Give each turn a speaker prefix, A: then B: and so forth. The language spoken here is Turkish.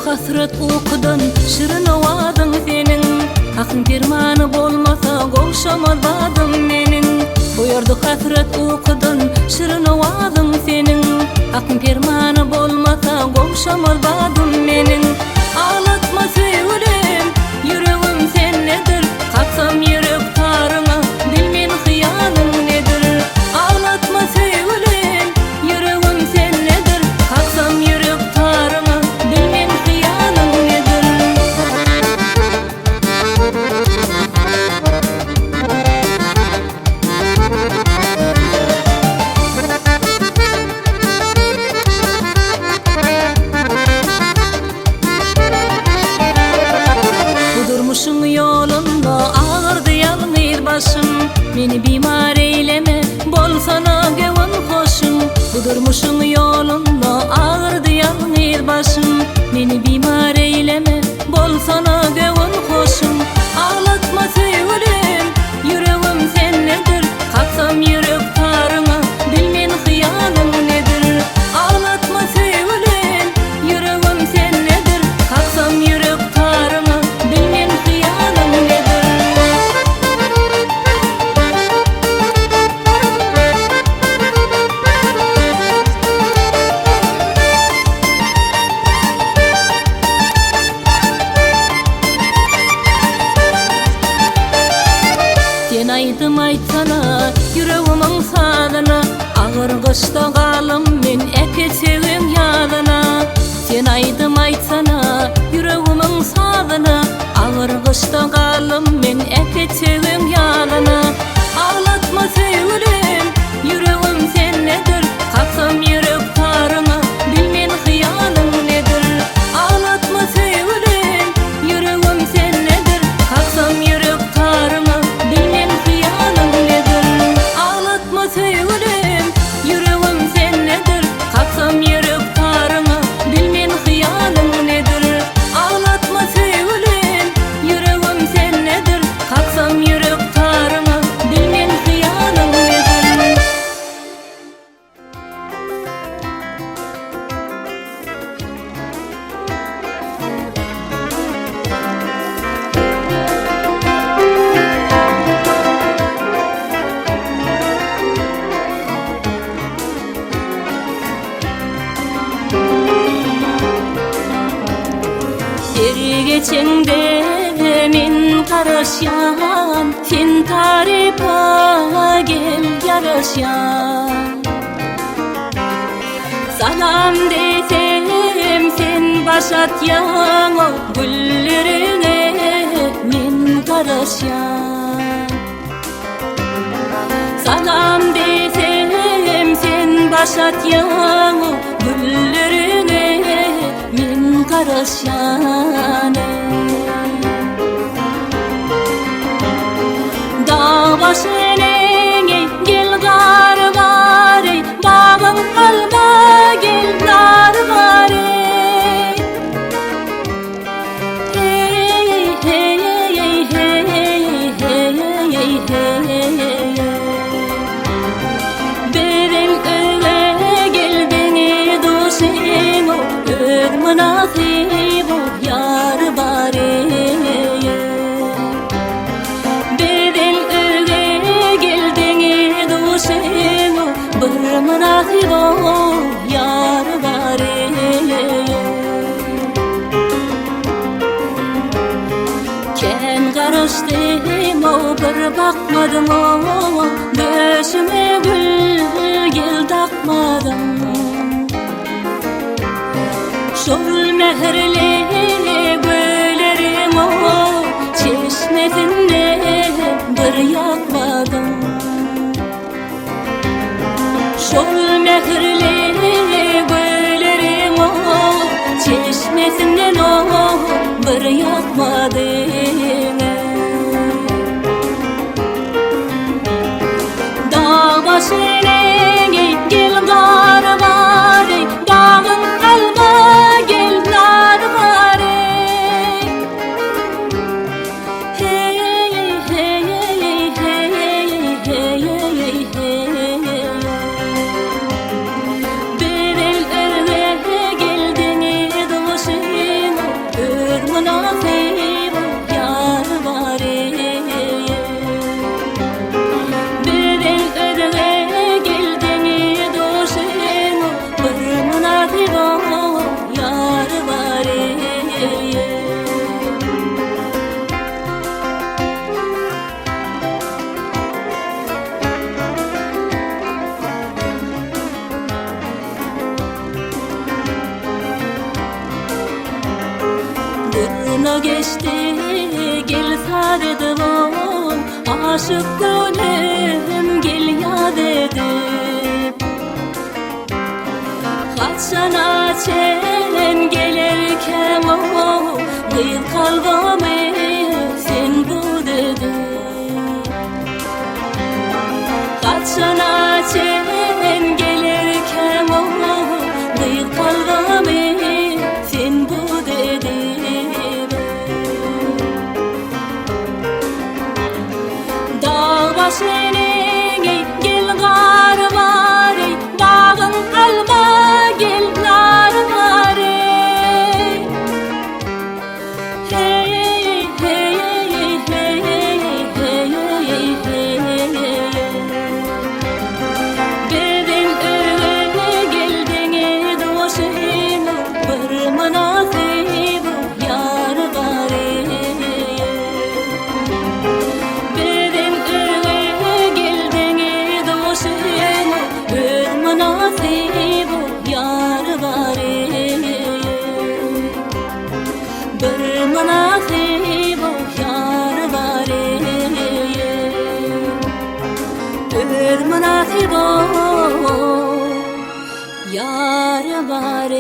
A: hasret ukudan şirin owadyň senin. Hakyň dermany bolmasa gowşamadyň menin. Boýardy hasret ukudan şirin owadyň senin. Hakyň dermany bolmasa gowşamadyň menin. Ağlatma sevgilim, yüreğim sen nedir? Katsam yürek tarına, bilmen hıyalyň nedir? Ağlatma sevgilim, yüreğim sen nedir? Katsam yürek tarına, bilmen hıyalyň nedir? Budurmuşun yolunda ağırdı yalnız başım. Meni bimar eyleme, bolsana gewin hoşum. Budurmuşun yolunda ağırdı yalnız başım. Meni bimar eyleme, bolsana gewin hoşum. Ağlatma sevgilim, yüreğim sen nedir? Katsam yürek tarına, bilmen hıyalyň nedir? Ağlatma sevgilim, yüreğim sen nedir? Katsam yürek tarına, bilmen hıyalyň nedir? Sen aydım aytsana, yüreğimin sadyna. Ağır gışta galym men ekeçegiň ýadyna. Sen aydım aytsana, yüreğimin sadyna. Ağır gışta galym men ekeçegiň ýadyna. Ağlatma sevgilim, yüreğim sen nedir? Katsam yürek tarına, bilmen hıyalyň nedir? Ağlatma sevgilim, yüreğim sen nedir? Katsam yürek tarına, bilmen hıyalyň nedir? Ağlatma sevgilim, yüreğim sen nedir? Katsam yürek tarına, bilmen hıyalyň nedir? Ağlatma sevgilim, yüreğim sen nedir? Katsam yürek tarına, bilmen hıyalyň nedir? Geçende men karaşyan, sen taripa gel yaraşyan. Salam desem sen başatyan, o güllerine men karaşyan. Salam desem sen başatyan, o güllerine men karaşyan. Dağ başyne gel gar bare, bağın alma gel nar bare. Hey hey hey hey hey hey hey. Beren öle gel beni doşen, ölmün nasip yar bare. Bir münasip yar bare. Ken garaşdym, bir bakmadım, döşüme gül gel takmadım. Şol meherli güllerim, çeşmesinde bir yakmadım. Şol mehirli güllerim, çeşmesinden bir yakmadın. Dağ başyne gel gar bare, bağın alma gel nar bare. Hey hey hey hey hey hey. Berel erle geldini doşina, Yılına geçti gel sardım, aşık gönlüm gel yad edip. Kaçana çelen gelirken kıyıp kalbime sen bu dedi. Kaçana çelen gelirken kıyıp kalbime sen bu dedi. Dağ başına gel gar var, dağın alma gel nar var. Hey hey hey hey hey hey. Birden öyle geldin doşum, bir münasip yar var. Birden öyle geldin doşum, bir münasip yar var. Bir münasip yar var. Bir münasip yar var.